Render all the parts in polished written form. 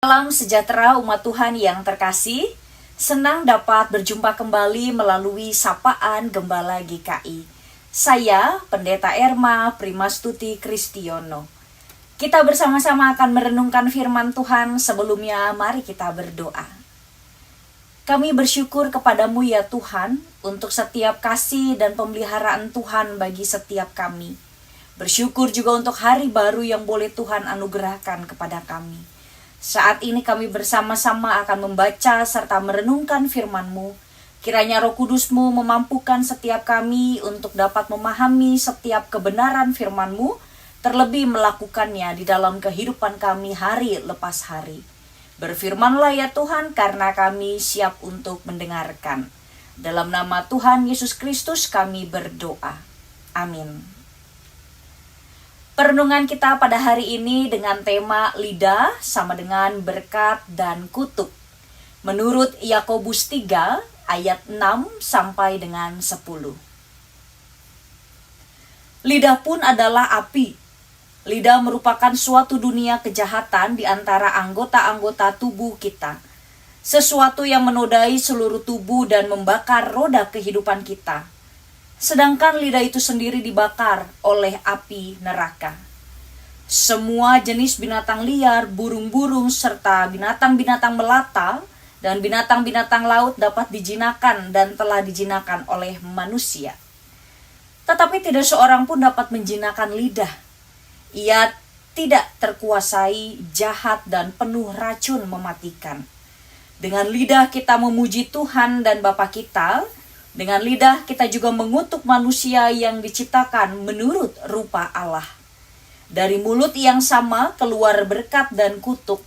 Salam sejahtera umat Tuhan yang terkasih. Senang dapat berjumpa kembali melalui sapaan Gembala GKI. Saya Pendeta Erma Primastuti Kristiono. Kita bersama-sama akan merenungkan firman Tuhan. Sebelumnya mari kita berdoa. Kami bersyukur kepadamu ya Tuhan untuk setiap kasih dan pemeliharaan Tuhan bagi setiap kami. Bersyukur juga untuk hari baru yang boleh Tuhan anugerahkan kepada kami. Saat ini kami bersama-sama akan membaca serta merenungkan firman-Mu. Kiranya Roh Kudus-Mu memampukan setiap kami untuk dapat memahami setiap kebenaran firman-Mu, terlebih melakukannya di dalam kehidupan kami hari lepas hari. Berfirmanlah ya Tuhan, karena kami siap untuk mendengarkan. Dalam nama Tuhan Yesus Kristus kami berdoa. Amin. Perenungan kita pada hari ini dengan tema lidah sama dengan berkat dan kutuk. Menurut Yakobus 3 ayat 6 sampai dengan 10. Lidah pun adalah api. Lidah merupakan suatu dunia kejahatan di antara anggota-anggota tubuh kita. Sesuatu yang menodai seluruh tubuh dan membakar roda kehidupan kita. Sedangkan lidah itu sendiri dibakar oleh api neraka. Semua jenis binatang liar, burung-burung, serta binatang-binatang melata dan binatang-binatang laut dapat dijinakan dan telah dijinakan oleh manusia. Tetapi tidak seorang pun dapat menjinakan lidah. Ia tidak terkuasai, jahat dan penuh racun mematikan. Dengan lidah kita memuji Tuhan dan Bapa kita. Dengan lidah kita juga mengutuk manusia yang diciptakan menurut rupa Allah. Dari mulut yang sama keluar berkat dan kutuk.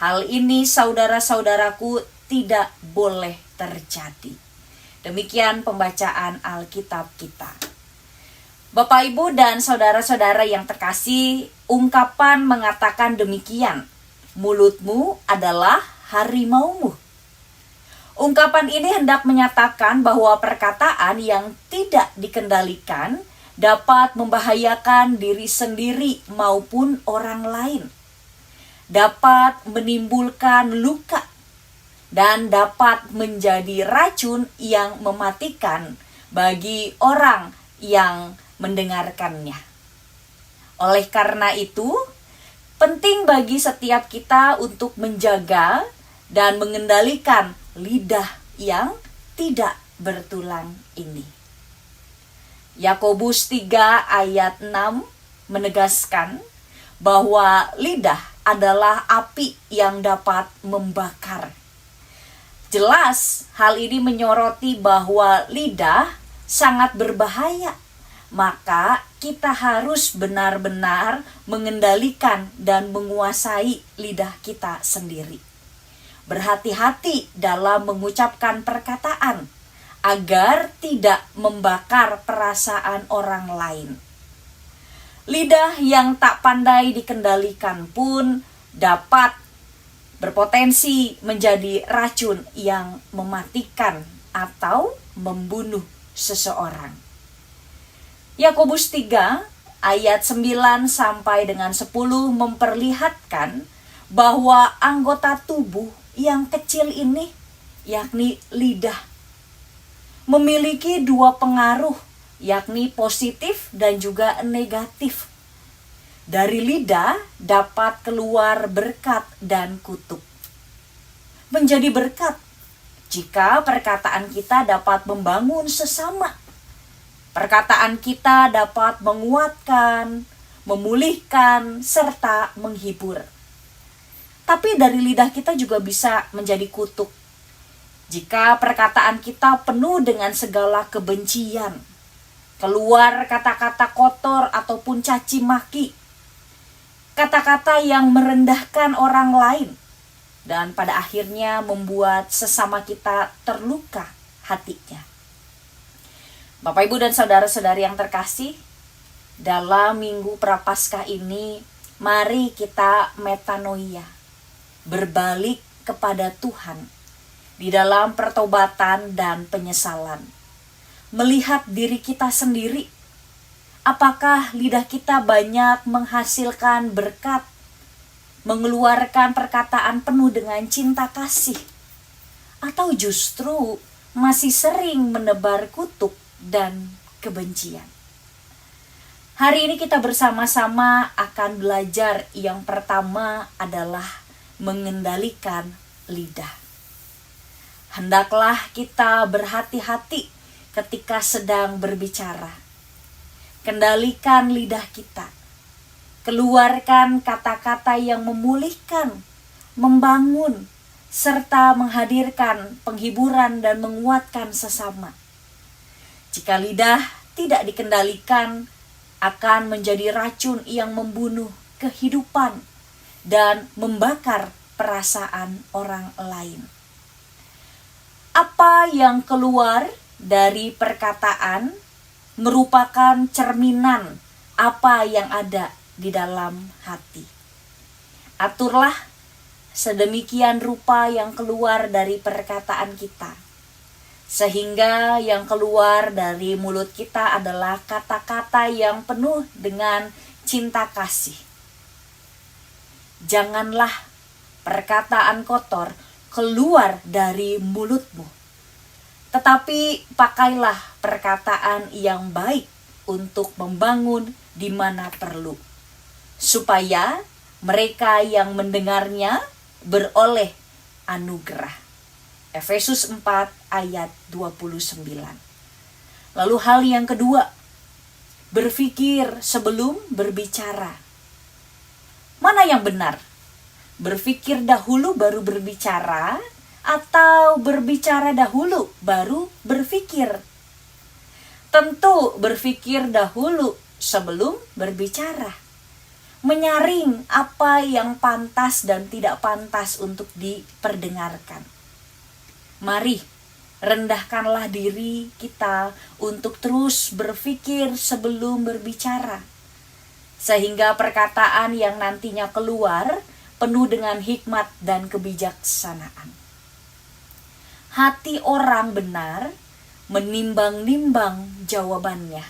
Hal ini saudara-saudaraku tidak boleh terjadi. Demikian pembacaan Alkitab kita. Bapak, Ibu, dan saudara-saudara yang terkasih, ungkapan mengatakan demikian. Mulutmu adalah harimaumu. Ungkapan ini hendak menyatakan bahwa perkataan yang tidak dikendalikan dapat membahayakan diri sendiri maupun orang lain. Dapat menimbulkan luka dan dapat menjadi racun yang mematikan bagi orang yang mendengarkannya. Oleh karena itu, penting bagi setiap kita untuk menjaga dan mengendalikan lidah yang tidak bertulang ini. Yakobus 3 ayat 6 menegaskan bahwa lidah adalah api yang dapat membakar. Jelas hal ini menyoroti bahwa lidah sangat berbahaya. Maka kita harus benar-benar mengendalikan dan menguasai lidah kita sendiri. Berhati-hati dalam mengucapkan perkataan agar tidak membakar perasaan orang lain. Lidah yang tak pandai dikendalikan pun dapat berpotensi menjadi racun yang mematikan atau membunuh seseorang. Yakobus 3 ayat 9 sampai dengan 10 memperlihatkan bahwa anggota tubuh yang kecil ini, yakni lidah, memiliki dua pengaruh, yakni positif dan juga negatif. Dari lidah dapat keluar berkat dan kutuk. Menjadi berkat jika perkataan kita dapat membangun sesama. Perkataan kita dapat menguatkan, memulihkan, serta menghibur. Tapi dari lidah kita juga bisa menjadi kutuk. Jika perkataan kita penuh dengan segala kebencian, keluar kata-kata kotor ataupun caci maki, kata-kata yang merendahkan orang lain, dan pada akhirnya membuat sesama kita terluka hatinya. Bapak, Ibu, dan saudara-saudari yang terkasih, dalam Minggu Prapaskah ini, mari kita metanoia, berbalik kepada Tuhan di dalam pertobatan dan penyesalan. Melihat diri kita sendiri, apakah lidah kita banyak menghasilkan berkat mengeluarkan perkataan penuh dengan cinta kasih, atau justru masih sering menebar kutuk dan kebencian? Hari ini kita bersama-sama akan belajar. Yang pertama adalah mengendalikan lidah. Hendaklah kita berhati-hati ketika sedang berbicara. Kendalikan lidah kita. Keluarkan kata-kata yang memulihkan, membangun, serta menghadirkan penghiburan dan menguatkan sesama. Jika lidah tidak dikendalikan, akan menjadi racun yang membunuh kehidupan dan membakar perasaan orang lain. Apa yang keluar dari perkataan merupakan cerminan apa yang ada di dalam hati. Aturlah sedemikian rupa yang keluar dari perkataan kita, sehingga yang keluar dari mulut kita adalah kata-kata yang penuh dengan cinta kasih. Janganlah perkataan kotor keluar dari mulutmu, tetapi pakailah perkataan yang baik untuk membangun di mana perlu, supaya mereka yang mendengarnya beroleh anugerah. Efesus 4 ayat 29. Lalu hal yang kedua, berpikir sebelum berbicara. Mana yang benar? Berpikir dahulu baru berbicara, atau berbicara dahulu baru berpikir? Tentu berpikir dahulu sebelum berbicara. Menyaring apa yang pantas dan tidak pantas untuk diperdengarkan. Mari rendahkanlah diri kita untuk terus berpikir sebelum berbicara, sehingga perkataan yang nantinya keluar penuh dengan hikmat dan kebijaksanaan. Hati orang benar menimbang-nimbang jawabannya,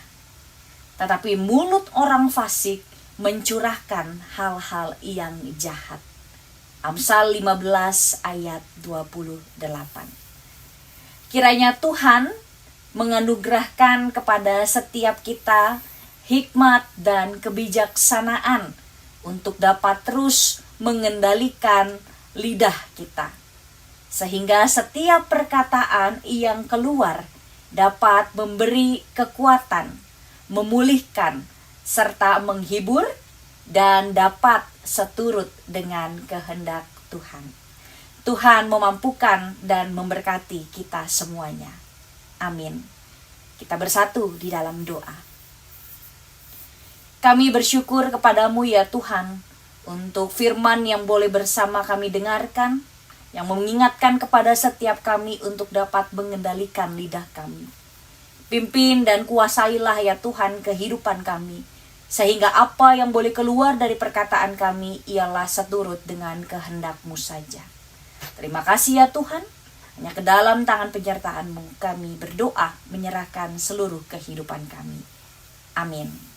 tetapi mulut orang fasik mencurahkan hal-hal yang jahat. Amsal 15 ayat 28. Kiranya Tuhan menganugerahkan kepada setiap kita hikmat dan kebijaksanaan untuk dapat terus mengendalikan lidah kita, sehingga setiap perkataan yang keluar dapat memberi kekuatan, memulihkan, serta menghibur, dan dapat seturut dengan kehendak Tuhan. Tuhan memampukan dan memberkati kita semuanya. Amin. Kita bersatu di dalam doa. Kami bersyukur kepadamu ya Tuhan, untuk firman yang boleh bersama kami dengarkan, yang mengingatkan kepada setiap kami untuk dapat mengendalikan lidah kami. Pimpin dan kuasailah ya Tuhan kehidupan kami, sehingga apa yang boleh keluar dari perkataan kami ialah seturut dengan kehendak-Mu saja. Terima kasih ya Tuhan, hanya ke dalam tangan penyertaan-Mu kami berdoa menyerahkan seluruh kehidupan kami. Amin.